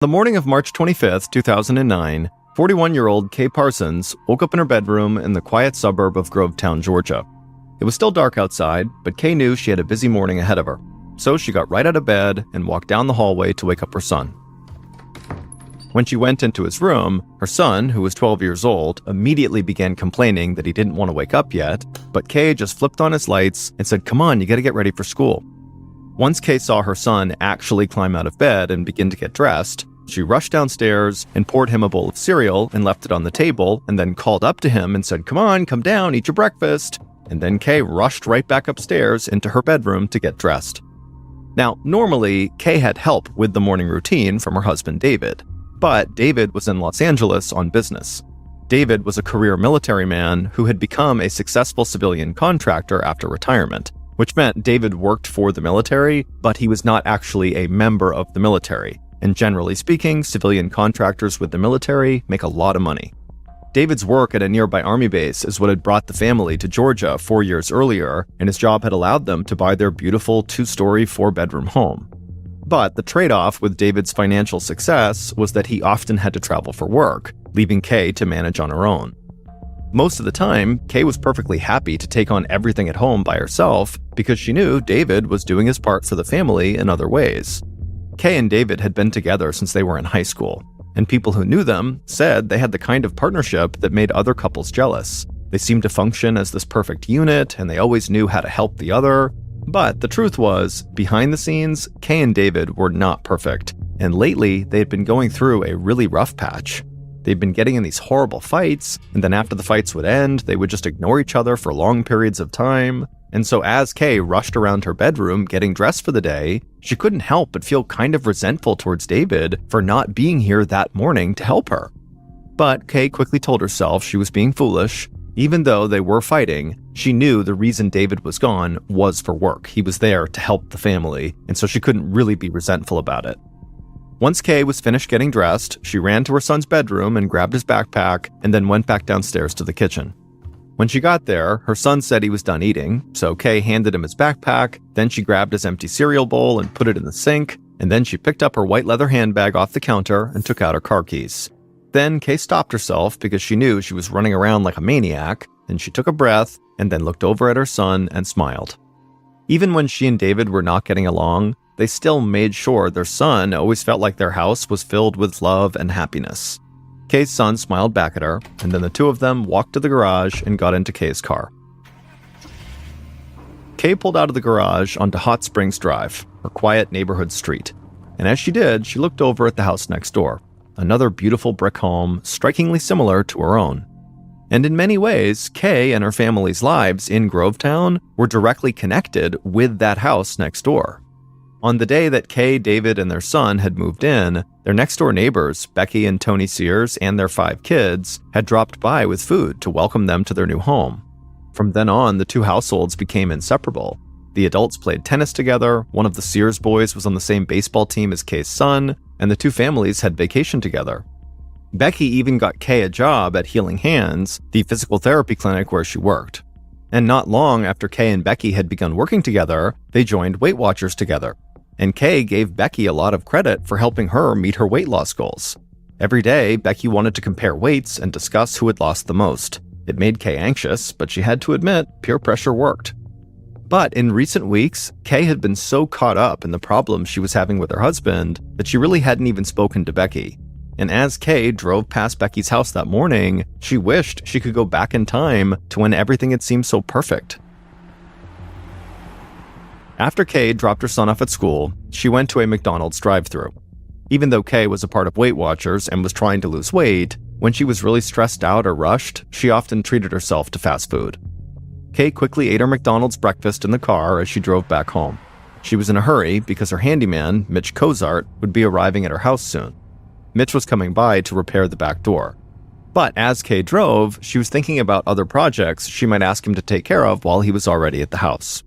The morning of March 25th, 2009, 41-year-old Kay Parsons woke up in her bedroom in the quiet suburb of Grovetown, Georgia. It was still dark outside, but Kay knew she had a busy morning ahead of her. So she got right out of bed and walked down the hallway to wake up her son. When she went into his room, her son, who was 12 years old, immediately began complaining that he didn't want to wake up yet, but Kay just flipped on his lights and said, "Come on, you gotta get ready for school." Once Kay saw her son actually climb out of bed and begin to get dressed, she rushed downstairs and poured him a bowl of cereal and left it on the table, and then called up to him and said, "Come on, come down, eat your breakfast." And then Kay rushed right back upstairs into her bedroom to get dressed. Now, normally, Kay had help with the morning routine from her husband, David. But David was in Los Angeles on business. David was a career military man who had become a successful civilian contractor after retirement, which meant David worked for the military, but he was not actually a member of the military. And generally speaking, civilian contractors with the military make a lot of money. David's work at a nearby army base is what had brought the family to Georgia 4 years earlier, and his job had allowed them to buy their beautiful 2-story, 4-bedroom home. But the trade-off with David's financial success was that he often had to travel for work, leaving Kay to manage on her own. Most of the time, Kay was perfectly happy to take on everything at home by herself because she knew David was doing his part for the family in other ways. Kay and David had been together since they were in high school, and people who knew them said they had the kind of partnership that made other couples jealous. They seemed to function as this perfect unit, and they always knew how to help the other. But the truth was, behind the scenes, Kay and David were not perfect, and lately they had been going through a really rough patch. They'd been getting in these horrible fights, and then after the fights would end, they would just ignore each other for long periods of time. And so as Kay rushed around her bedroom getting dressed for the day, she couldn't help but feel kind of resentful towards David for not being here that morning to help her. But Kay quickly told herself she was being foolish. Even though they were fighting, she knew the reason David was gone was for work. He was there to help the family, and so she couldn't really be resentful about it. Once Kay was finished getting dressed, she ran to her son's bedroom and grabbed his backpack, and then went back downstairs to the kitchen. When she got there, her son said he was done eating, so Kay handed him his backpack, then she grabbed his empty cereal bowl and put it in the sink, and then she picked up her white leather handbag off the counter and took out her car keys. Then Kay stopped herself because she knew she was running around like a maniac, and she took a breath and then looked over at her son and smiled. Even when she and David were not getting along, they still made sure their son always felt like their house was filled with love and happiness. Kay's son smiled back at her, and then the two of them walked to the garage and got into Kay's car. Kay pulled out of the garage onto Hot Springs Drive, her quiet neighborhood street. And as she did, she looked over at the house next door, another beautiful brick home, strikingly similar to her own. And in many ways, Kay and her family's lives in Grovetown were directly connected with that house next door. On the day that Kay, David, and their son had moved in, their next-door neighbors, Becky and Tony Sears, and their 5 kids, had dropped by with food to welcome them to their new home. From then on, the two households became inseparable. The adults played tennis together, one of the Sears boys was on the same baseball team as Kay's son, and the two families had vacationed together. Becky even got Kay a job at Healing Hands, the physical therapy clinic where she worked. And not long after Kay and Becky had begun working together, they joined Weight Watchers together. And Kay gave Becky a lot of credit for helping her meet her weight loss goals. Every day, Becky wanted to compare weights and discuss who had lost the most. It made Kay anxious, but she had to admit, peer pressure worked. But in recent weeks, Kay had been so caught up in the problems she was having with her husband that she really hadn't even spoken to Becky. And as Kay drove past Becky's house that morning, she wished she could go back in time to when everything had seemed so perfect. After Kay dropped her son off at school, she went to a McDonald's drive-thru. Even though Kay was a part of Weight Watchers and was trying to lose weight, when she was really stressed out or rushed, she often treated herself to fast food. Kay quickly ate her McDonald's breakfast in the car as she drove back home. She was in a hurry because her handyman, Mitch Cozart, would be arriving at her house soon. Mitch was coming by to repair the back door. But as Kay drove, she was thinking about other projects she might ask him to take care of while he was already at the house.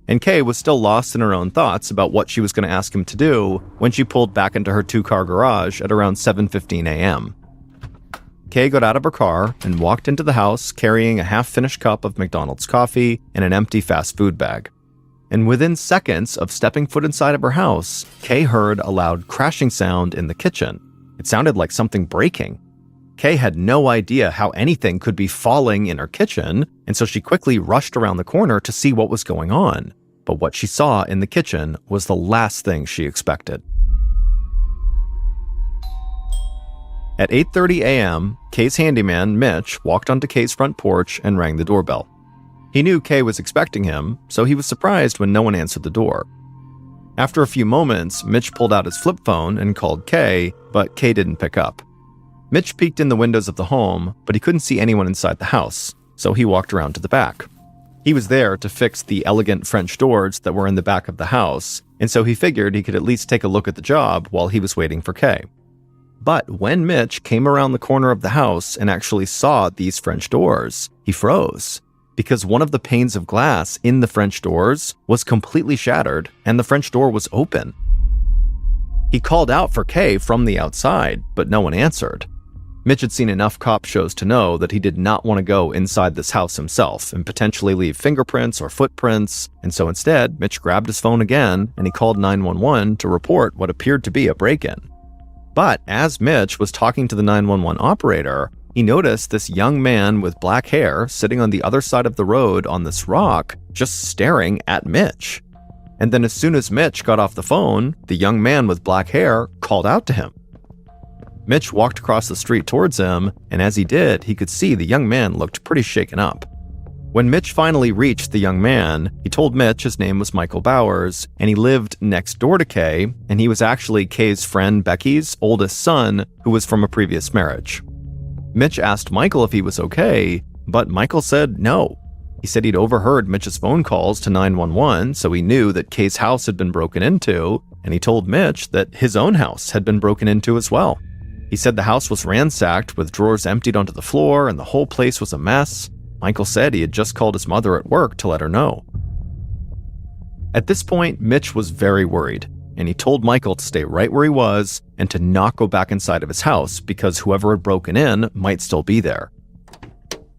And Kay was still lost in her own thoughts about what she was going to ask him to do when she pulled back into her 2-car garage at around 7:15 a.m. Kay got out of her car and walked into the house carrying a half-finished cup of McDonald's coffee and an empty fast food bag. and within seconds of stepping foot inside of her house, Kay heard a loud crashing sound in the kitchen. It sounded like something breaking. Kay had no idea how anything could be falling in her kitchen, and so she quickly rushed around the corner to see what was going on. But what she saw in the kitchen was the last thing she expected. At 8:30 a.m., Kay's handyman, Mitch, walked onto Kay's front porch and rang the doorbell. He knew Kay was expecting him, so he was surprised when no one answered the door. After a few moments, Mitch pulled out his flip phone and called Kay, but Kay didn't pick up. Mitch peeked in the windows of the home, but he couldn't see anyone inside the house, so he walked around to the back. He was there to fix the elegant French doors that were in the back of the house, and so he figured he could at least take a look at the job while he was waiting for Kay. But when Mitch came around the corner of the house and actually saw these French doors, he froze, because one of the panes of glass in the French doors was completely shattered and the French door was open. He called out for Kay from the outside, but no one answered. Mitch had seen enough cop shows to know that he did not want to go inside this house himself and potentially leave fingerprints or footprints, and so instead, Mitch grabbed his phone again and he called 911 to report what appeared to be a break-in. But as Mitch was talking to the 911 operator, he noticed this young man with black hair sitting on the other side of the road on this rock, just staring at Mitch. And then as soon as Mitch got off the phone, the young man with black hair called out to him. Mitch walked across the street towards him, and as he did, he could see the young man looked pretty shaken up. When Mitch finally reached the young man, he told Mitch his name was Michael Bowers, and he lived next door to Kay, and he was actually Kay's friend Becky's oldest son, who was from a previous marriage. Mitch asked Michael if he was okay, but Michael said no. He said he'd overheard Mitch's phone calls to 911, so he knew that Kay's house had been broken into, and he told Mitch that his own house had been broken into as well. He said the house was ransacked with drawers emptied onto the floor and the whole place was a mess. Michael said he had just called his mother at work to let her know. At this point, Mitch was very worried, and he told Michael to stay right where he was and to not go back inside of his house because whoever had broken in might still be there.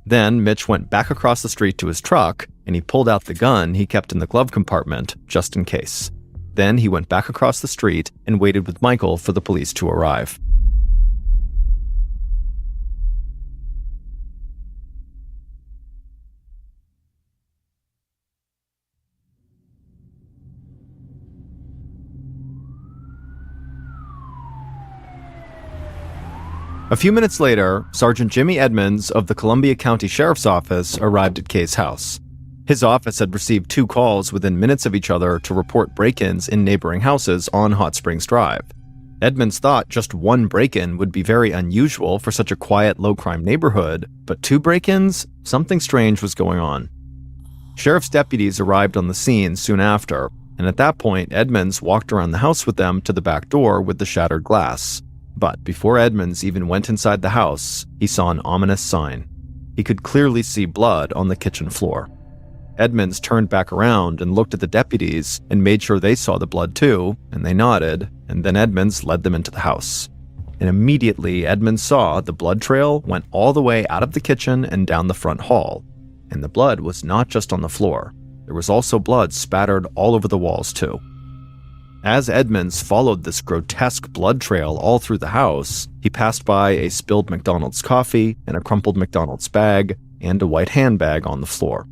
Then Mitch went back across the street to his truck and he pulled out the gun he kept in the glove compartment just in case. Then he went back across the street and waited with Michael for the police to arrive. A few minutes later, Sergeant Jimmy Edmunds of the Columbia County Sheriff's Office arrived at Kay's house. His office had received 2 calls within minutes of each other to report break-ins in neighboring houses on Hot Springs Drive. Edmunds thought just one break-in would be very unusual for such a quiet, low-crime neighborhood, but 2 break-ins? Something strange was going on. Sheriff's deputies arrived on the scene soon after, and at that point, Edmunds walked around the house with them to the back door with the shattered glass. But before Edmunds even went inside the house, he saw an ominous sign. He could clearly see blood on the kitchen floor. Edmunds turned back around and looked at the deputies and made sure they saw the blood too, and they nodded, and then Edmunds led them into the house. And immediately Edmunds saw the blood trail went all the way out of the kitchen and down the front hall. And the blood was not just on the floor. There was also blood spattered all over the walls too. As Edmunds followed this grotesque blood trail all through the house, he passed by a spilled McDonald's coffee and a crumpled McDonald's bag and a white handbag on the floor.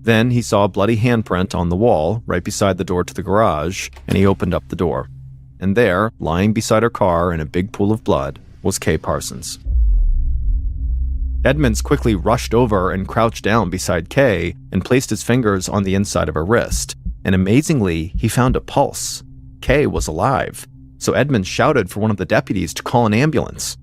Then he saw a bloody handprint on the wall right beside the door to the garage, and he opened up the door. And there, lying beside her car in a big pool of blood, was Kay Parsons. Edmunds quickly rushed over and crouched down beside Kay and placed his fingers on the inside of her wrist, and amazingly, he found a pulse. Kay was alive, so Edmunds shouted for one of the deputies to call an ambulance.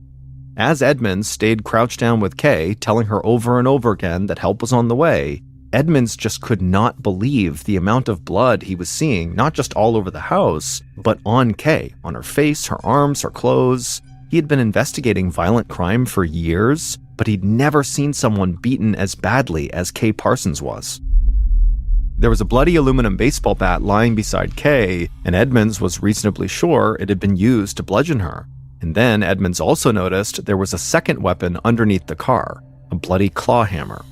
As Edmunds stayed crouched down with Kay, telling her over and over again that help was on the way, Edmunds just could not believe the amount of blood he was seeing, not just all over the house, but on Kay, on her face, her arms, her clothes. He had been investigating violent crime for years, but he'd never seen someone beaten as badly as Kay Parsons was. There was a bloody aluminum baseball bat lying beside Kay, and Edmunds was reasonably sure it had been used to bludgeon her. And then Edmunds also noticed there was a second weapon underneath the car, a bloody claw hammer.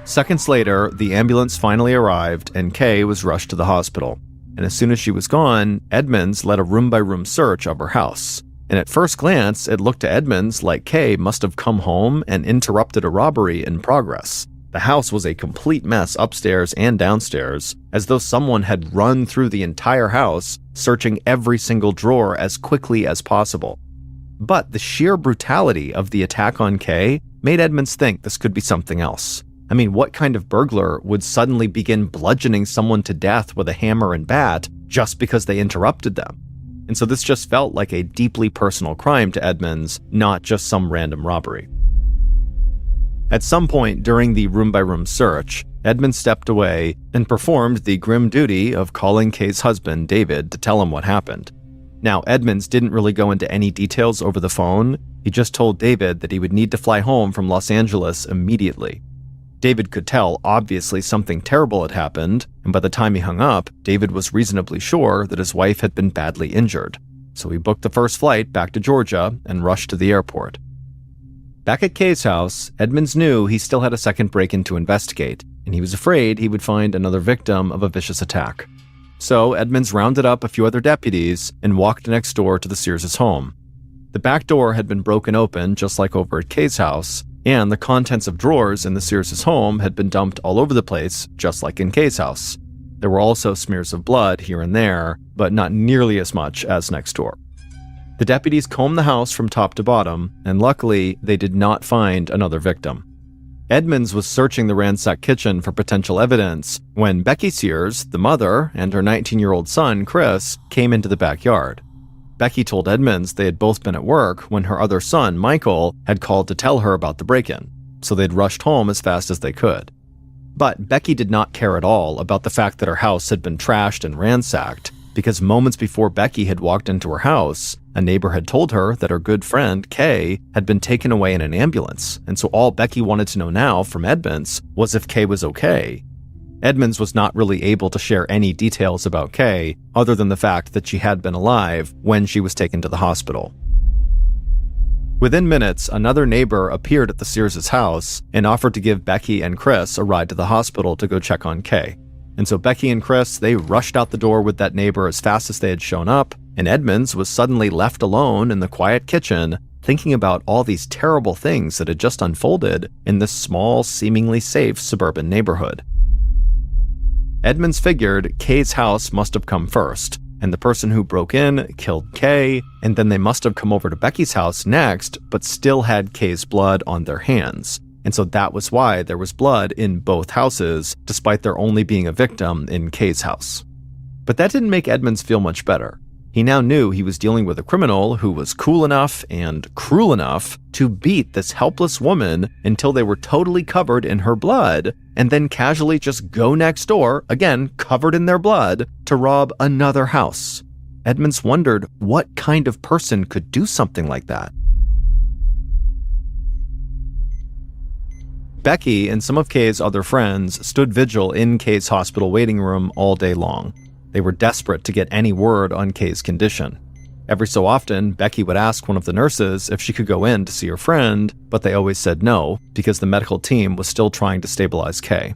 Seconds later, the ambulance finally arrived and Kay was rushed to the hospital. And as soon as she was gone, Edmunds led a room-by-room search of her house. And at first glance, it looked to Edmunds like Kay must have come home and interrupted a robbery in progress. The house was a complete mess upstairs and downstairs, as though someone had run through the entire house, searching every single drawer as quickly as possible. But the sheer brutality of the attack on Kay made Edmunds think this could be something else. I mean, what kind of burglar would suddenly begin bludgeoning someone to death with a hammer and bat just because they interrupted them? And so this just felt like a deeply personal crime to Edmunds, not just some random robbery. At some point during the room-by-room search, Edmunds stepped away and performed the grim duty of calling Kay's husband, David, to tell him what happened. Now, Edmunds didn't really go into any details over the phone. He just told David that he would need to fly home from Los Angeles immediately. David could tell, obviously, something terrible had happened, and by the time he hung up, David was reasonably sure that his wife had been badly injured. So he booked the first flight back to Georgia and rushed to the airport. Back at Kay's house, Edmunds knew he still had a second break-in to investigate, and he was afraid he would find another victim of a vicious attack. So Edmunds rounded up a few other deputies and walked next door to the Sears' home. The back door had been broken open, just like over at Kay's house, and the contents of drawers in the Sears' home had been dumped all over the place, just like in Kay's house. There were also smears of blood here and there, but not nearly as much as next door. The deputies combed the house from top to bottom, and luckily, they did not find another victim. Edmunds was searching the ransacked kitchen for potential evidence when Becky Sears, the mother, and her 19-year-old son, Chris, came into the backyard. Becky told Edmunds they had both been at work when her other son, Michael, had called to tell her about the break-in, so they'd rushed home as fast as they could. But Becky did not care at all about the fact that her house had been trashed and ransacked, because moments before Becky had walked into her house, a neighbor had told her that her good friend, Kay, had been taken away in an ambulance, and so all Becky wanted to know now from Edmunds was if Kay was okay. Edmunds was not really able to share any details about Kay, other than the fact that she had been alive when she was taken to the hospital. Within minutes, another neighbor appeared at the Sears' house and offered to give Becky and Chris a ride to the hospital to go check on Kay. And so Becky and Chris, they rushed out the door with that neighbor as fast as they had shown up, and Edmunds was suddenly left alone in the quiet kitchen, thinking about all these terrible things that had just unfolded in this small, seemingly safe suburban neighborhood. Edmunds figured Kay's house must have come first, and the person who broke in killed Kay, and then they must have come over to Becky's house next, but still had Kay's blood on their hands. And so that was why there was blood in both houses, despite there only being a victim in Kay's house. But that didn't make Edmunds feel much better. He now knew he was dealing with a criminal who was cool enough and cruel enough to beat this helpless woman until they were totally covered in her blood, and then casually just go next door, again covered in their blood, to rob another house. Edmunds wondered what kind of person could do something like that. Becky and some of Kay's other friends stood vigil in Kay's hospital waiting room all day long. They were desperate to get any word on Kay's condition. Every so often, Becky would ask one of the nurses if she could go in to see her friend, but they always said no, because the medical team was still trying to stabilize Kay.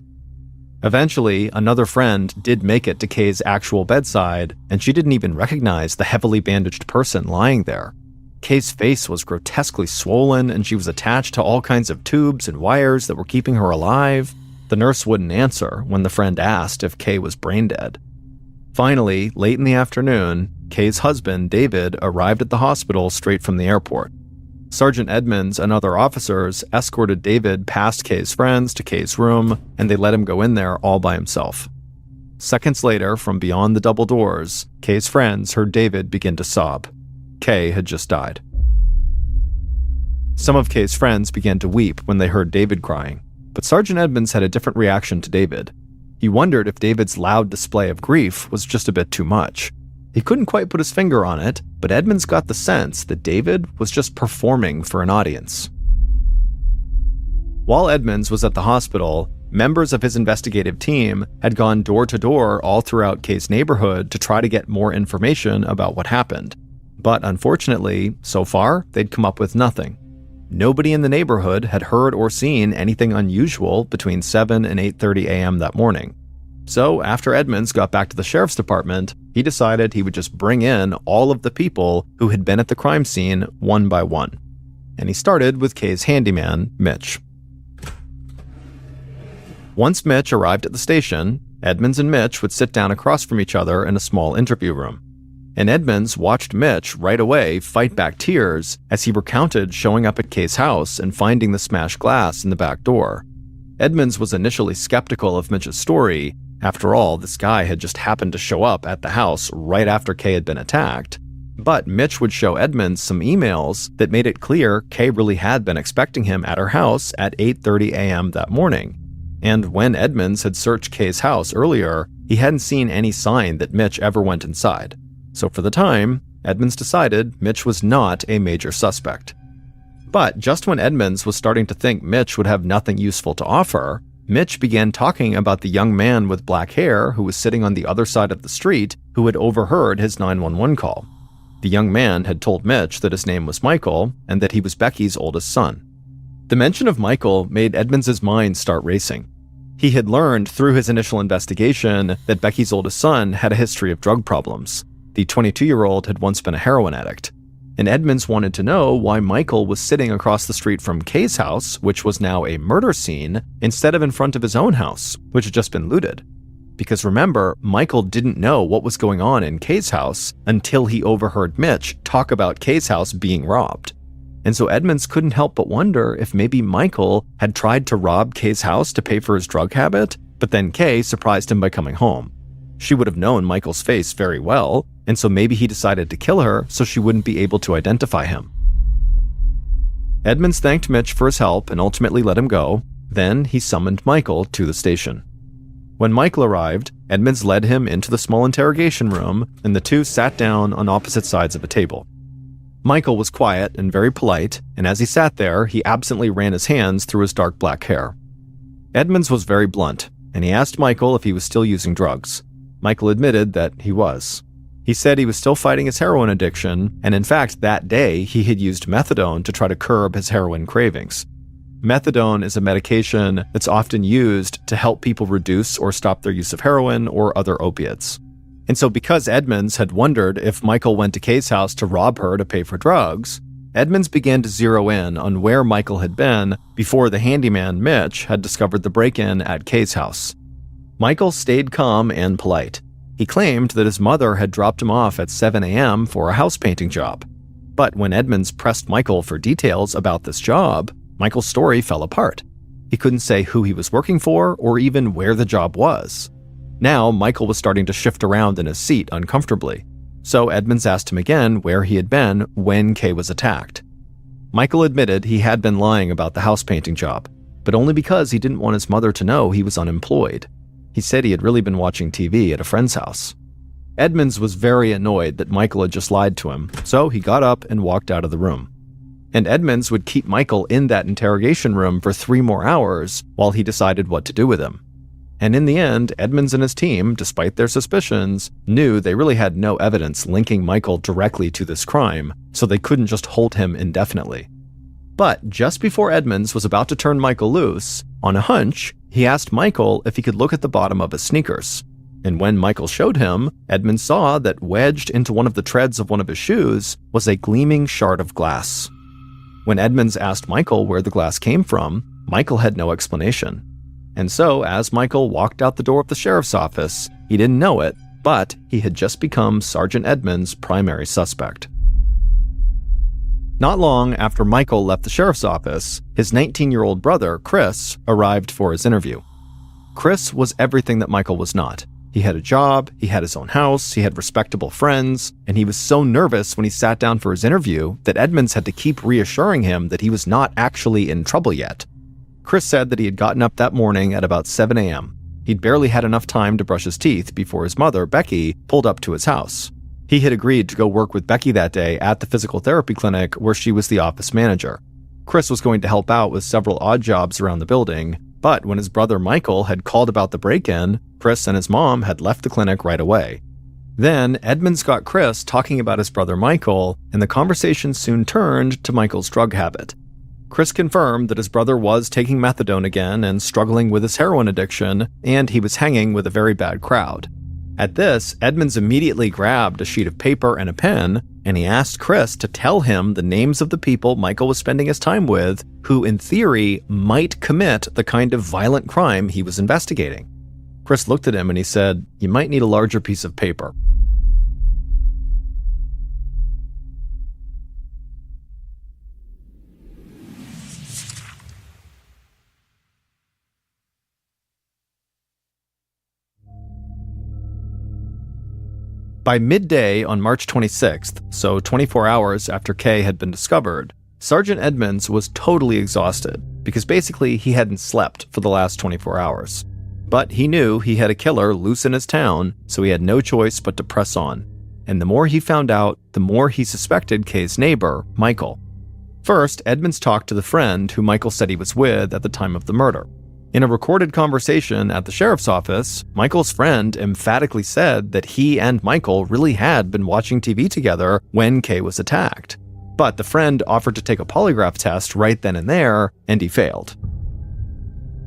Eventually, another friend did make it to Kay's actual bedside, and she didn't even recognize the heavily bandaged person lying there. Kay's face was grotesquely swollen, and she was attached to all kinds of tubes and wires that were keeping her alive. The nurse wouldn't answer when the friend asked if Kay was brain dead. Finally, late in the afternoon, Kay's husband, David, arrived at the hospital straight from the airport. Sergeant Edmunds and other officers escorted David past Kay's friends to Kay's room, and they let him go in there all by himself. Seconds later, from beyond the double doors, Kay's friends heard David begin to sob. Kay had just died. Some of Kay's friends began to weep when they heard David crying, but Sergeant Edmunds had a different reaction to David. He wondered if David's loud display of grief was just a bit too much. He couldn't quite put his finger on it, but Edmunds got the sense that David was just performing for an audience. While Edmunds was at the hospital, members of his investigative team had gone door to door all throughout Kay's neighborhood to try to get more information about what happened. But unfortunately, so far, they'd come up with nothing. Nobody in the neighborhood had heard or seen anything unusual between 7 and 8:30 a.m. that morning. So after Edmunds got back to the sheriff's department, he decided he would just bring in all of the people who had been at the crime scene one by one. And he started with Kay's handyman, Mitch. Once Mitch arrived at the station, Edmunds and Mitch would sit down across from each other in a small interview room. And Edmunds watched Mitch right away fight back tears as he recounted showing up at Kay's house and finding the smashed glass in the back door. Edmunds was initially skeptical of Mitch's story. After all, this guy had just happened to show up at the house right after Kay had been attacked. But Mitch would show Edmunds some emails that made it clear Kay really had been expecting him at her house at 8:30 a.m. that morning. And when Edmunds had searched Kay's house earlier, he hadn't seen any sign that Mitch ever went inside. So for the time, Edmunds decided Mitch was not a major suspect. But just when Edmunds was starting to think Mitch would have nothing useful to offer, Mitch began talking about the young man with black hair who was sitting on the other side of the street who had overheard his 911 call. The young man had told Mitch that his name was Michael and that he was Becky's oldest son. The mention of Michael made Edmunds' mind start racing. He had learned through his initial investigation that Becky's oldest son had a history of drug problems. The 22-year-old had once been a heroin addict. And Edmunds wanted to know why Michael was sitting across the street from Kay's house, which was now a murder scene, instead of in front of his own house, which had just been looted. Because remember, Michael didn't know what was going on in Kay's house until he overheard Mitch talk about Kay's house being robbed. And so Edmunds couldn't help but wonder if maybe Michael had tried to rob Kay's house to pay for his drug habit, but then Kay surprised him by coming home. She would have known Michael's face very well, and so maybe he decided to kill her so she wouldn't be able to identify him. Edmunds thanked Mitch for his help and ultimately let him go. Then he summoned Michael to the station. When Michael arrived, Edmunds led him into the small interrogation room, and the two sat down on opposite sides of a table. Michael was quiet and very polite, and as he sat there, he absently ran his hands through his dark black hair. Edmunds was very blunt, and he asked Michael if he was still using drugs. Michael admitted that he was. He said he was still fighting his heroin addiction, and in fact, that day he had used methadone to try to curb his heroin cravings. Methadone is a medication that's often used to help people reduce or stop their use of heroin or other opiates. And so because Edmunds had wondered if Michael went to Kay's house to rob her to pay for drugs, Edmunds began to zero in on where Michael had been before the handyman Mitch had discovered the break-in at Kay's house. Michael stayed calm and polite. He claimed that his mother had dropped him off at 7 a.m. for a house painting job. But when Edmunds pressed Michael for details about this job, Michael's story fell apart. He couldn't say who he was working for or even where the job was. Now, Michael was starting to shift around in his seat uncomfortably. So Edmunds asked him again where he had been when Kay was attacked. Michael admitted he had been lying about the house painting job, but only because he didn't want his mother to know he was unemployed. He said he had really been watching TV at a friend's house. Edmunds was very annoyed that Michael had just lied to him, so he got up and walked out of the room. And Edmunds would keep Michael in that interrogation room for 3 more hours while he decided what to do with him. And in the end, Edmunds and his team, despite their suspicions, knew they really had no evidence linking Michael directly to this crime, so they couldn't just hold him indefinitely. But just before Edmunds was about to turn Michael loose, on a hunch, he asked Michael if he could look at the bottom of his sneakers. And when Michael showed him, Edmunds saw that wedged into one of the treads of one of his shoes was a gleaming shard of glass. When Edmunds asked Michael where the glass came from, Michael had no explanation. And so, as Michael walked out the door of the sheriff's office, he didn't know it, but he had just become Sergeant Edmunds' primary suspect. Not long after Michael left the sheriff's office, his 19-year-old brother, Chris, arrived for his interview. Chris was everything that Michael was not. He had a job, he had his own house, he had respectable friends, and he was so nervous when he sat down for his interview that Edmunds had to keep reassuring him that he was not actually in trouble yet. Chris said that he had gotten up that morning at about 7 a.m. He'd barely had enough time to brush his teeth before his mother, Becky, pulled up to his house. He had agreed to go work with Becky that day at the physical therapy clinic where she was the office manager. Chris was going to help out with several odd jobs around the building, but when his brother Michael had called about the break-in, Chris and his mom had left the clinic right away. Then Edmunds got Chris talking about his brother Michael, and the conversation soon turned to Michael's drug habit. Chris confirmed that his brother was taking methadone again and struggling with his heroin addiction, and he was hanging with a very bad crowd. At this, Edmunds immediately grabbed a sheet of paper and a pen, and he asked Chris to tell him the names of the people Michael was spending his time with, who in theory might commit the kind of violent crime he was investigating. Chris looked at him and he said, "You might need a larger piece of paper." By midday on March 26th, so 24 hours after Kay had been discovered, Sergeant Edmunds was totally exhausted because basically he hadn't slept for the last 24 hours. But he knew he had a killer loose in his town, so he had no choice but to press on. And the more he found out, the more he suspected Kay's neighbor, Michael. First, Edmunds talked to the friend who Michael said he was with at the time of the murder. In a recorded conversation at the sheriff's office, Michael's friend emphatically said that he and Michael really had been watching TV together when Kay was attacked. But the friend offered to take a polygraph test right then and there, and he failed.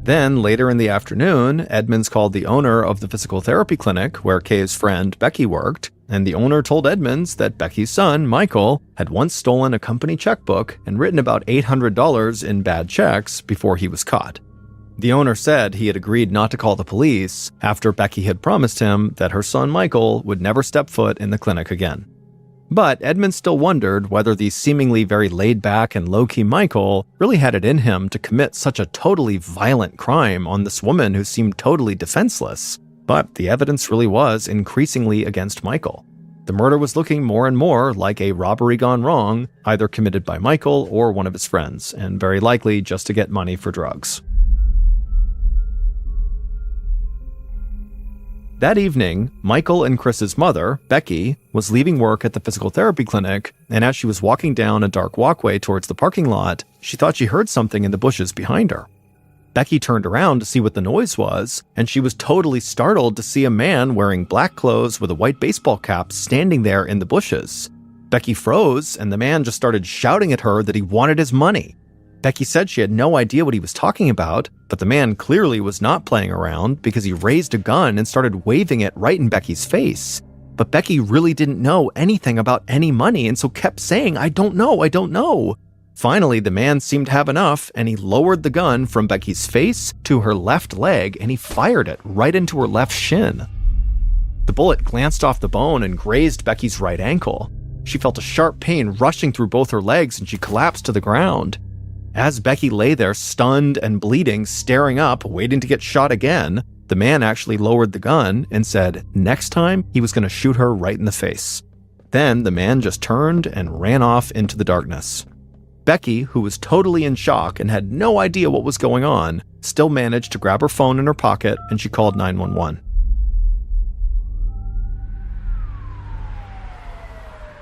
Then, later in the afternoon, Edmunds called the owner of the physical therapy clinic where Kay's friend Becky worked, and the owner told Edmunds that Becky's son, Michael, had once stolen a company checkbook and written about $800 in bad checks before he was caught. The owner said he had agreed not to call the police after Becky had promised him that her son Michael would never step foot in the clinic again. But Edmunds still wondered whether the seemingly very laid-back and low-key Michael really had it in him to commit such a totally violent crime on this woman who seemed totally defenseless. But the evidence really was increasingly against Michael. The murder was looking more and more like a robbery gone wrong, either committed by Michael or one of his friends, and very likely just to get money for drugs. That evening, Michael and Chris's mother, Becky, was leaving work at the physical therapy clinic, and as she was walking down a dark walkway towards the parking lot, she thought she heard something in the bushes behind her. Becky turned around to see what the noise was, and she was totally startled to see a man wearing black clothes with a white baseball cap standing there in the bushes. Becky froze, and the man just started shouting at her that he wanted his money. Becky said she had no idea what he was talking about, but the man clearly was not playing around because he raised a gun and started waving it right in Becky's face. But Becky really didn't know anything about any money and so kept saying, I don't know. Finally, the man seemed to have enough and he lowered the gun from Becky's face to her left leg and he fired it right into her left shin. The bullet glanced off the bone and grazed Becky's right ankle. She felt a sharp pain rushing through both her legs and she collapsed to the ground. As Becky lay there stunned and bleeding, staring up, waiting to get shot again, the man actually lowered the gun and said next time he was going to shoot her right in the face. Then the man just turned and ran off into the darkness. Becky, who was totally in shock and had no idea what was going on, still managed to grab her phone in her pocket and she called 911.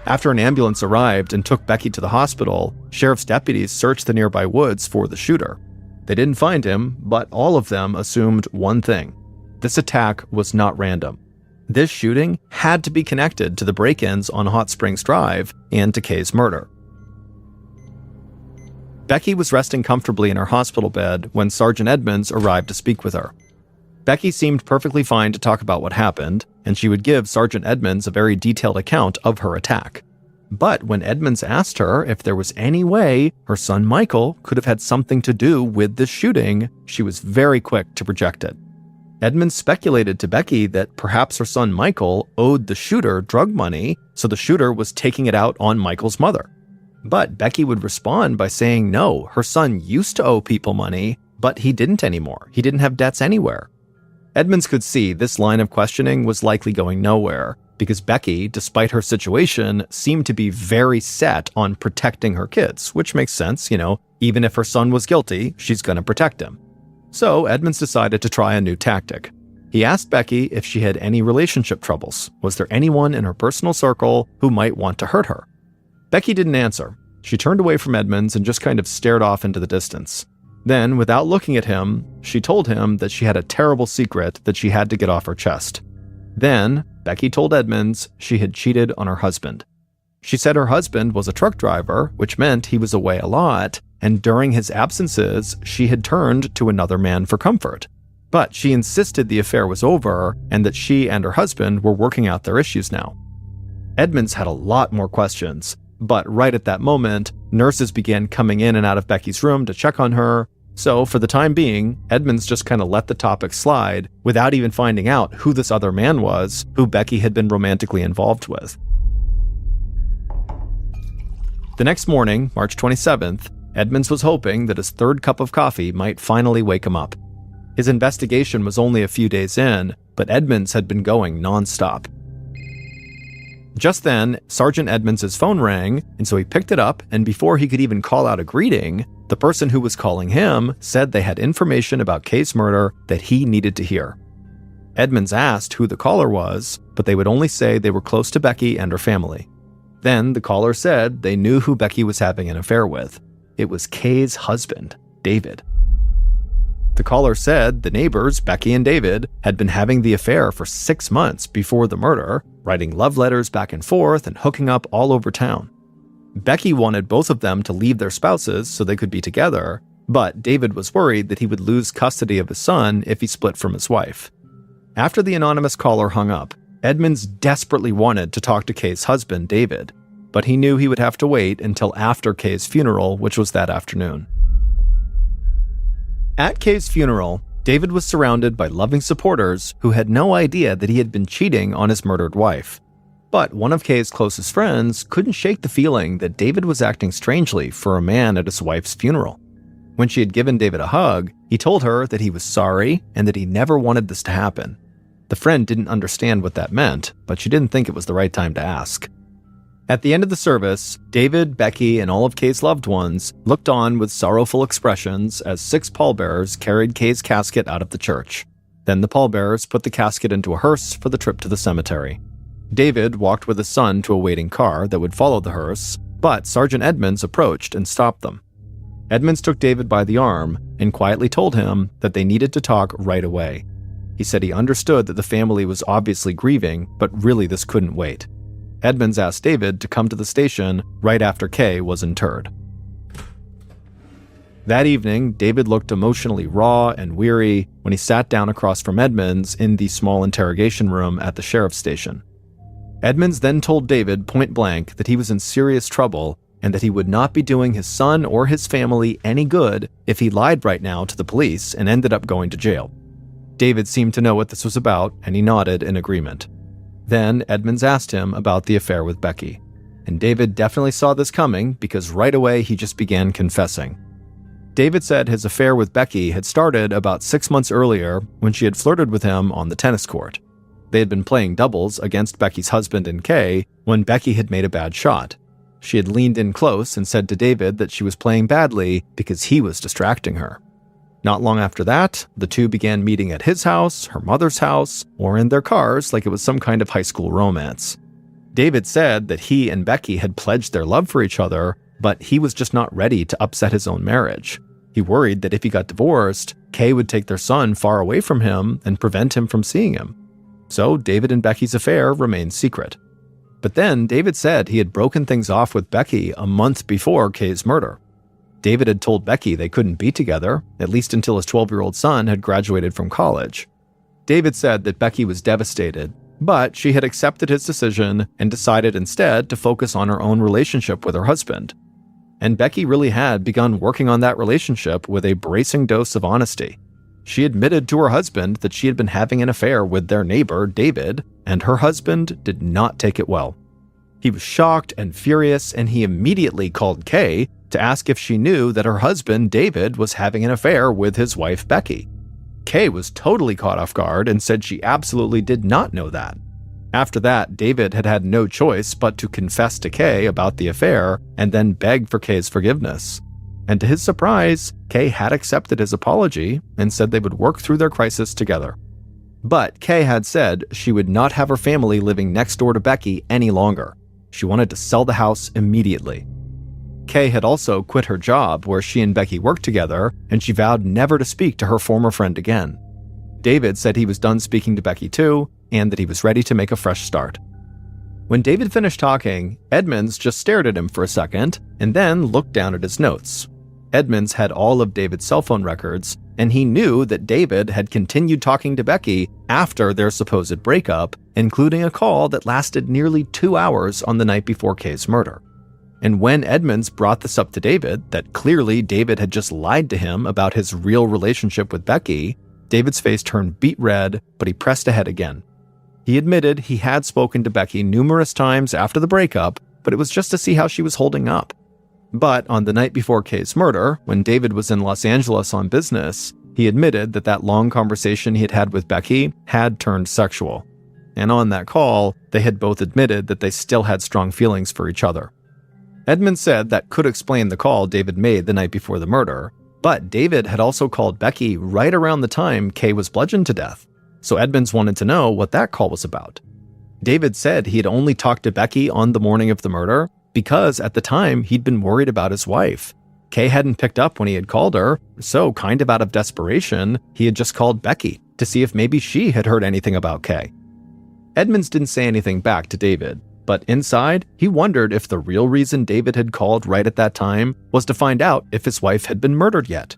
After an ambulance arrived and took Becky to the hospital, sheriff's deputies searched the nearby woods for the shooter. They didn't find him, but all of them assumed one thing. This attack was not random. This shooting had to be connected to the break-ins on Hot Springs Drive and to Kay's murder. Becky was resting comfortably in her hospital bed when Sergeant Edmunds arrived to speak with her. Becky seemed perfectly fine to talk about what happened, and she would give Sergeant Edmunds a very detailed account of her attack. But when Edmunds asked her if there was any way her son Michael could have had something to do with this shooting, she was very quick to reject it. Edmunds speculated to Becky that perhaps her son Michael owed the shooter drug money, so the shooter was taking it out on Michael's mother. But Becky would respond by saying no, her son used to owe people money, but he didn't anymore. He didn't have debts anywhere. Edmunds could see this line of questioning was likely going nowhere, because Becky, despite her situation, seemed to be very set on protecting her kids, which makes sense, even if her son was guilty, she's going to protect him. So Edmunds decided to try a new tactic. He asked Becky if she had any relationship troubles. Was there anyone in her personal circle who might want to hurt her? Becky didn't answer. She turned away from Edmunds and just kind of stared off into the distance. Then, without looking at him, she told him that she had a terrible secret that she had to get off her chest. Then, Becky told Edmunds she had cheated on her husband. She said her husband was a truck driver, which meant he was away a lot, and during his absences, she had turned to another man for comfort. But she insisted the affair was over and that she and her husband were working out their issues now. Edmunds had a lot more questions, but right at that moment, nurses began coming in and out of Becky's room to check on her. So for the time being, Edmunds just kind of let the topic slide without even finding out who this other man was who Becky had been romantically involved with. The next morning, March 27th, Edmunds was hoping that his third cup of coffee might finally wake him up. His investigation was only a few days in, but Edmunds had been going nonstop. Just then, Sergeant Edmunds' phone rang, and so he picked it up, and before he could even call out a greeting, the person who was calling him said they had information about Kay's murder that he needed to hear. Edmunds asked who the caller was, but they would only say they were close to Becky and her family. Then the caller said they knew who Becky was having an affair with. It was Kay's husband, David. The caller said the neighbors, Becky and David, had been having the affair for 6 months before the murder, writing love letters back and forth and hooking up all over town. Becky wanted both of them to leave their spouses so they could be together, but David was worried that he would lose custody of his son if he split from his wife. After the anonymous caller hung up, Edmunds desperately wanted to talk to Kay's husband, David, but he knew he would have to wait until after Kay's funeral, which was that afternoon. At Kay's funeral, David was surrounded by loving supporters who had no idea that he had been cheating on his murdered wife. But one of Kay's closest friends couldn't shake the feeling that David was acting strangely for a man at his wife's funeral. When she had given David a hug, he told her that he was sorry and that he never wanted this to happen. The friend didn't understand what that meant, but she didn't think it was the right time to ask. At the end of the service, David, Becky, and all of Kay's loved ones looked on with sorrowful expressions as 6 pallbearers carried Kay's casket out of the church. Then the pallbearers put the casket into a hearse for the trip to the cemetery. David walked with his son to a waiting car that would follow the hearse, but Sergeant Edmunds approached and stopped them. Edmunds took David by the arm and quietly told him that they needed to talk right away. He said he understood that the family was obviously grieving, but really this couldn't wait. Edmunds asked David to come to the station right after Kay was interred. That evening, David looked emotionally raw and weary when he sat down across from Edmunds in the small interrogation room at the sheriff's station. Edmunds then told David point blank that he was in serious trouble and that he would not be doing his son or his family any good if he lied right now to the police and ended up going to jail. David seemed to know what this was about, and he nodded in agreement. Then Edmunds asked him about the affair with Becky, and David definitely saw this coming because right away he just began confessing. David said his affair with Becky had started about 6 months earlier when she had flirted with him on the tennis court. They had been playing doubles against Becky's husband and Kay when Becky had made a bad shot. She had leaned in close and said to David that she was playing badly because he was distracting her. Not long after that, the two began meeting at his house, her mother's house, or in their cars like it was some kind of high school romance. David said that he and Becky had pledged their love for each other, but he was just not ready to upset his own marriage. He worried that if he got divorced, Kay would take their son far away from him and prevent him from seeing him. So David and Becky's affair remained secret. But then David said he had broken things off with Becky a month before Kay's murder. David had told Becky they couldn't be together, at least until his 12-year-old son had graduated from college. David said that Becky was devastated, but she had accepted his decision and decided instead to focus on her own relationship with her husband. And Becky really had begun working on that relationship with a bracing dose of honesty. She admitted to her husband that she had been having an affair with their neighbor, David, and her husband did not take it well. He was shocked and furious, and he immediately called Kay to ask if she knew that her husband, David, was having an affair with his wife, Becky. Kay was totally caught off guard and said she absolutely did not know that. After that, David had had no choice but to confess to Kay about the affair and then beg for Kay's forgiveness. And to his surprise, Kay had accepted his apology and said they would work through their crisis together. But Kay had said she would not have her family living next door to Becky any longer. She wanted to sell the house immediately. Kay had also quit her job where she and Becky worked together, and she vowed never to speak to her former friend again. David said he was done speaking to Becky too, and that he was ready to make a fresh start. When David finished talking, Edmunds just stared at him for a second, and then looked down at his notes. Edmunds had all of David's cell phone records, and he knew that David had continued talking to Becky after their supposed breakup, including a call that lasted nearly 2 hours on the night before Kay's murder. And when Edmunds brought this up to David, that clearly David had just lied to him about his real relationship with Becky, David's face turned beet red, but he pressed ahead again. He admitted he had spoken to Becky numerous times after the breakup, but it was just to see how she was holding up. But on the night before Kay's murder, when David was in Los Angeles on business, he admitted that long conversation he had had with Becky had turned sexual. And on that call, they had both admitted that they still had strong feelings for each other. Edmunds said that could explain the call David made the night before the murder, but David had also called Becky right around the time Kay was bludgeoned to death, so Edmunds wanted to know what that call was about. David said he had only talked to Becky on the morning of the murder because at the time he'd been worried about his wife. Kay hadn't picked up when he had called her, so kind of out of desperation, he had just called Becky to see if maybe she had heard anything about Kay. Edmunds didn't say anything back to David, but inside, he wondered if the real reason David had called right at that time was to find out if his wife had been murdered yet.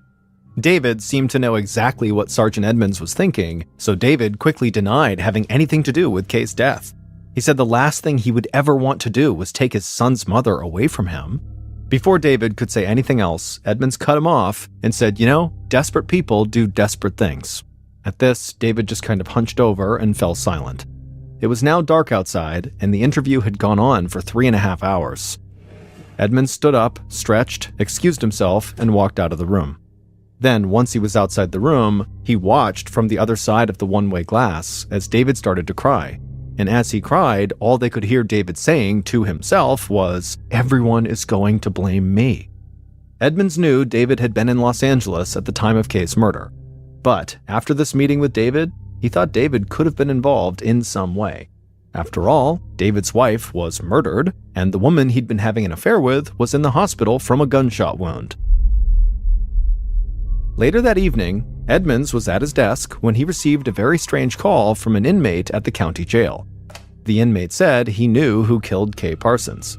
David seemed to know exactly what Sergeant Edmunds was thinking, so David quickly denied having anything to do with Kay's death. He said the last thing he would ever want to do was take his son's mother away from him. Before David could say anything else, Edmunds cut him off and said, desperate people do desperate things. At this, David just kind of hunched over and fell silent. It was now dark outside, and the interview had gone on for 3.5 hours. Edmunds stood up, stretched, excused himself, and walked out of the room. Then, once he was outside the room, he watched from the other side of the one-way glass as David started to cry. And as he cried, all they could hear David saying to himself was, "Everyone is going to blame me." Edmunds knew David had been in Los Angeles at the time of Kay's murder. But after this meeting with David, he thought David could have been involved in some way. After all, David's wife was murdered, and the woman he'd been having an affair with was in the hospital from a gunshot wound. Later that evening, Edmunds was at his desk when he received a very strange call from an inmate at the county jail. The inmate said he knew who killed Kay Parsons.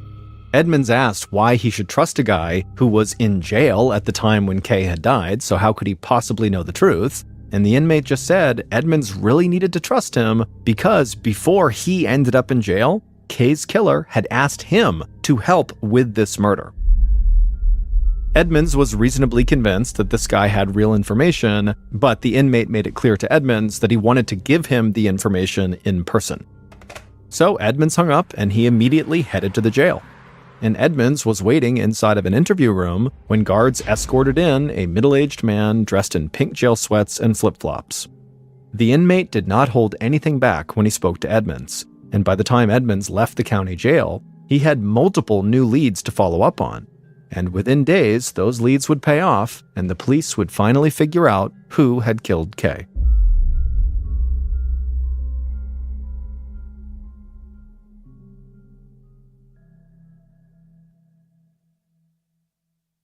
Edmunds asked why he should trust a guy who was in jail at the time when Kay had died, so how could he possibly know the truth? And the inmate just said Edmunds really needed to trust him because before he ended up in jail, Kay's killer had asked him to help with this murder. Edmunds was reasonably convinced that this guy had real information, but the inmate made it clear to Edmunds that he wanted to give him the information in person. So Edmunds hung up and he immediately headed to the jail. And Edmunds was waiting inside of an interview room when guards escorted in a middle-aged man dressed in pink jail sweats and flip-flops. The inmate did not hold anything back when he spoke to Edmunds, and by the time Edmunds left the county jail, he had multiple new leads to follow up on. And within days, those leads would pay off, and the police would finally figure out who had killed Kay.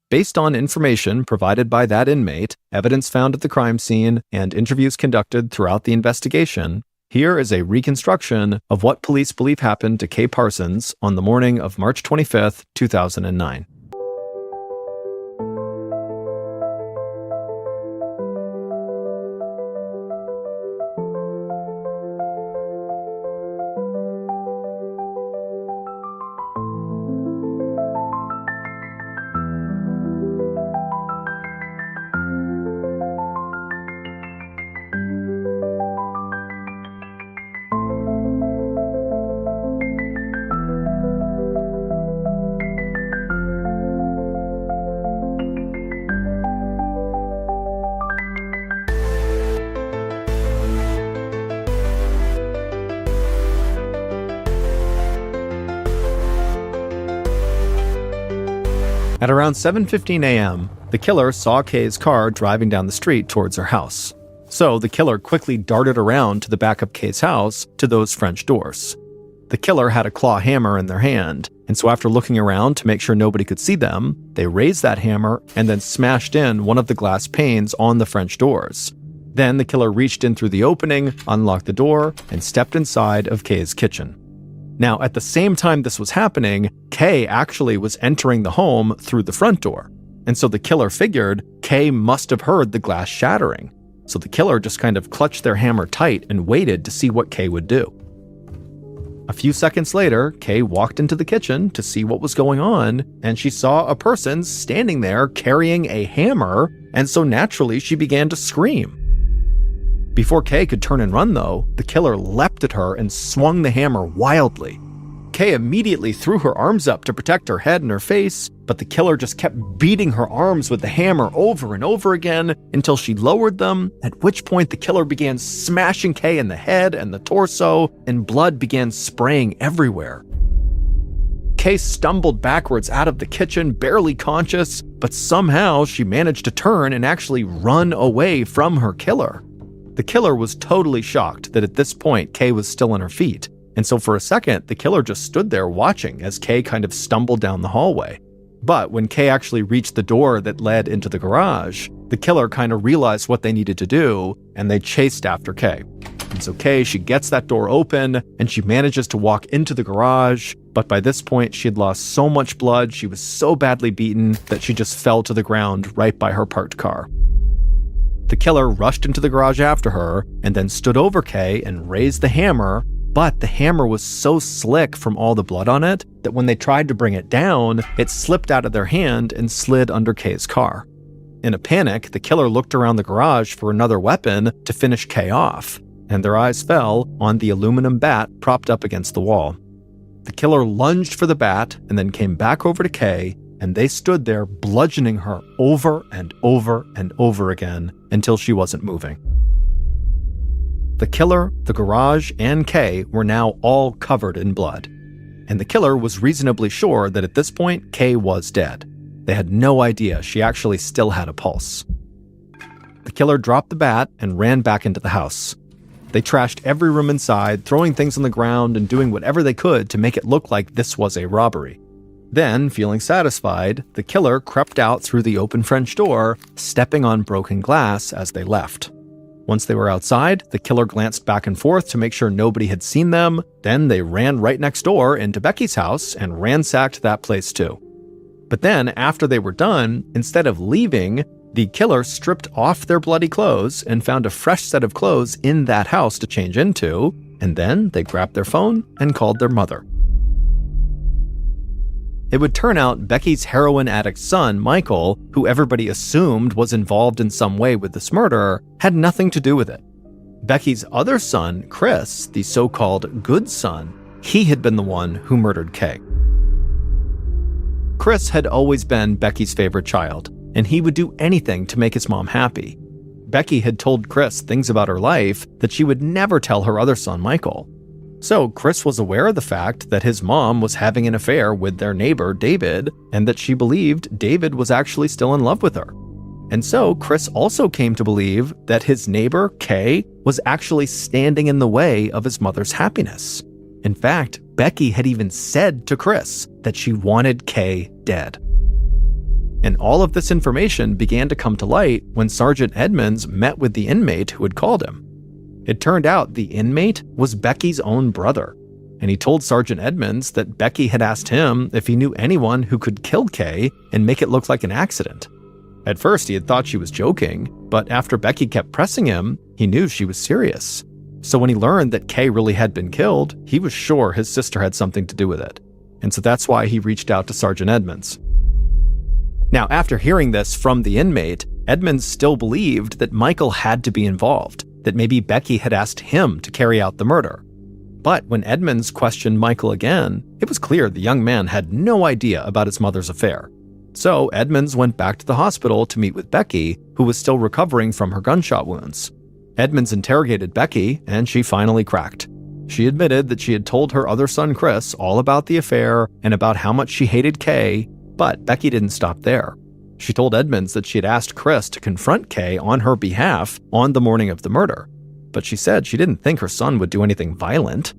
Based on information provided by that inmate, evidence found at the crime scene, and interviews conducted throughout the investigation, here is a reconstruction of what police believe happened to Kay Parsons on the morning of March 25th, 2009. At around 7:15 a.m., the killer saw Kay's car driving down the street towards her house. So the killer quickly darted around to the back of Kay's house to those French doors. The killer had a claw hammer in their hand, and so after looking around to make sure nobody could see them, they raised that hammer and then smashed in one of the glass panes on the French doors. Then the killer reached in through the opening, unlocked the door, and stepped inside of Kay's kitchen. Now, at the same time this was happening, Kay actually was entering the home through the front door. And so the killer figured Kay must have heard the glass shattering. So the killer just kind of clutched their hammer tight and waited to see what Kay would do. A few seconds later, Kay walked into the kitchen to see what was going on, and she saw a person standing there carrying a hammer, and so naturally she began to scream. Before Kay could turn and run though, the killer leapt at her and swung the hammer wildly. Kay immediately threw her arms up to protect her head and her face, but the killer just kept beating her arms with the hammer over and over again until she lowered them, at which point the killer began smashing Kay in the head and the torso, and blood began spraying everywhere. Kay stumbled backwards out of the kitchen, barely conscious, but somehow she managed to turn and actually run away from her killer. The killer was totally shocked that at this point Kay was still on her feet, and so for a second, the killer just stood there watching as Kay kind of stumbled down the hallway. But when Kay actually reached the door that led into the garage, the killer kind of realized what they needed to do, and they chased after Kay. And so Kay, she gets that door open, and she manages to walk into the garage, but by this point, she had lost so much blood, she was so badly beaten that she just fell to the ground right by her parked car. The killer rushed into the garage after her, and then stood over Kay and raised the hammer, but the hammer was so slick from all the blood on it that when they tried to bring it down, it slipped out of their hand and slid under Kay's car. In a panic, the killer looked around the garage for another weapon to finish Kay off, and their eyes fell on the aluminum bat propped up against the wall. The killer lunged for the bat and then came back over to Kay, and they stood there bludgeoning her over and over and over again until she wasn't moving. The killer, the garage, and Kay were now all covered in blood, and the killer was reasonably sure that at this point, Kay was dead. They had no idea she actually still had a pulse. The killer dropped the bat and ran back into the house. They trashed every room inside, throwing things on the ground and doing whatever they could to make it look like this was a robbery. Then, feeling satisfied, the killer crept out through the open French door, stepping on broken glass as they left. Once they were outside, the killer glanced back and forth to make sure nobody had seen them. Then they ran right next door into Becky's house and ransacked that place too. But then, after they were done, instead of leaving, the killer stripped off their bloody clothes and found a fresh set of clothes in that house to change into, and then they grabbed their phone and called their mother. It would turn out Becky's heroin addict son, Michael, who everybody assumed was involved in some way with this murder, had nothing to do with it. Becky's other son, Chris, the so-called good son, he had been the one who murdered Kay. Chris had always been Becky's favorite child, and he would do anything to make his mom happy. Becky had told Chris things about her life that she would never tell her other son, Michael. So Chris was aware of the fact that his mom was having an affair with their neighbor, David, and that she believed David was actually still in love with her. And so Chris also came to believe that his neighbor, Kay, was actually standing in the way of his mother's happiness. In fact, Becky had even said to Chris that she wanted Kay dead. And all of this information began to come to light when Sergeant Edmunds met with the inmate who had called him. It turned out the inmate was Becky's own brother, and he told Sergeant Edmunds that Becky had asked him if he knew anyone who could kill Kay and make it look like an accident. At first, he had thought she was joking, but after Becky kept pressing him, he knew she was serious. So when he learned that Kay really had been killed, he was sure his sister had something to do with it. And so that's why he reached out to Sergeant Edmunds. Now, after hearing this from the inmate, Edmunds still believed that Michael had to be involved, that maybe Becky had asked him to carry out the murder. But when Edmunds questioned Michael again, it was clear the young man had no idea about his mother's affair. So Edmunds went back to the hospital to meet with Becky, who was still recovering from her gunshot wounds. Edmunds interrogated Becky, and she finally cracked. She admitted that she had told her other son Chris all about the affair and about how much she hated Kay, but Becky didn't stop there. She told Edmunds that she had asked Chris to confront Kay on her behalf on the morning of the murder, but she said she didn't think her son would do anything violent.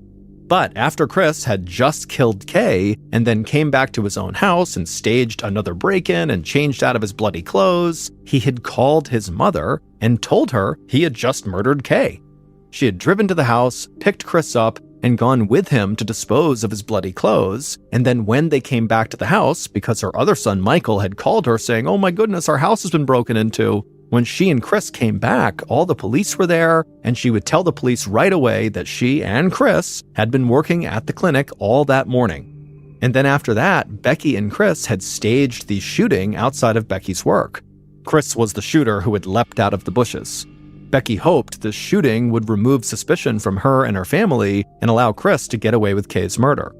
But after Chris had just killed Kay and then came back to his own house and staged another break-in and changed out of his bloody clothes, he had called his mother and told her he had just murdered Kay. She had driven to the house, picked Chris up, and gone with him to dispose of his bloody clothes. And then when they came back to the house, because her other son Michael had called her saying, "Oh my goodness, our house has been broken into," when she and Chris came back, all the police were there, and she would tell the police right away that she and Chris had been working at the clinic all that morning. And then after that, Becky and Chris had staged the shooting outside of Becky's work. Chris was the shooter who had leapt out of the bushes. Becky hoped the shooting would remove suspicion from her and her family and allow Chris to get away with Kay's murder.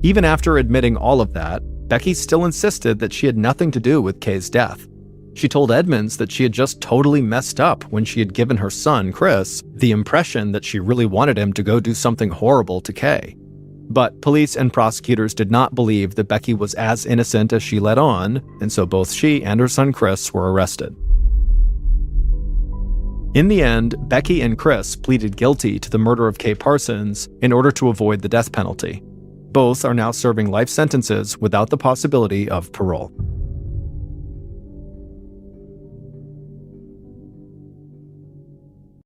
Even after admitting all of that, Becky still insisted that she had nothing to do with Kay's death. She told Edmunds that she had just totally messed up when she had given her son, Chris, the impression that she really wanted him to go do something horrible to Kay. But police and prosecutors did not believe that Becky was as innocent as she let on, and so both she and her son Chris were arrested. In the end, Becky and Chris pleaded guilty to the murder of Kay Parsons in order to avoid the death penalty. Both are now serving life sentences without the possibility of parole.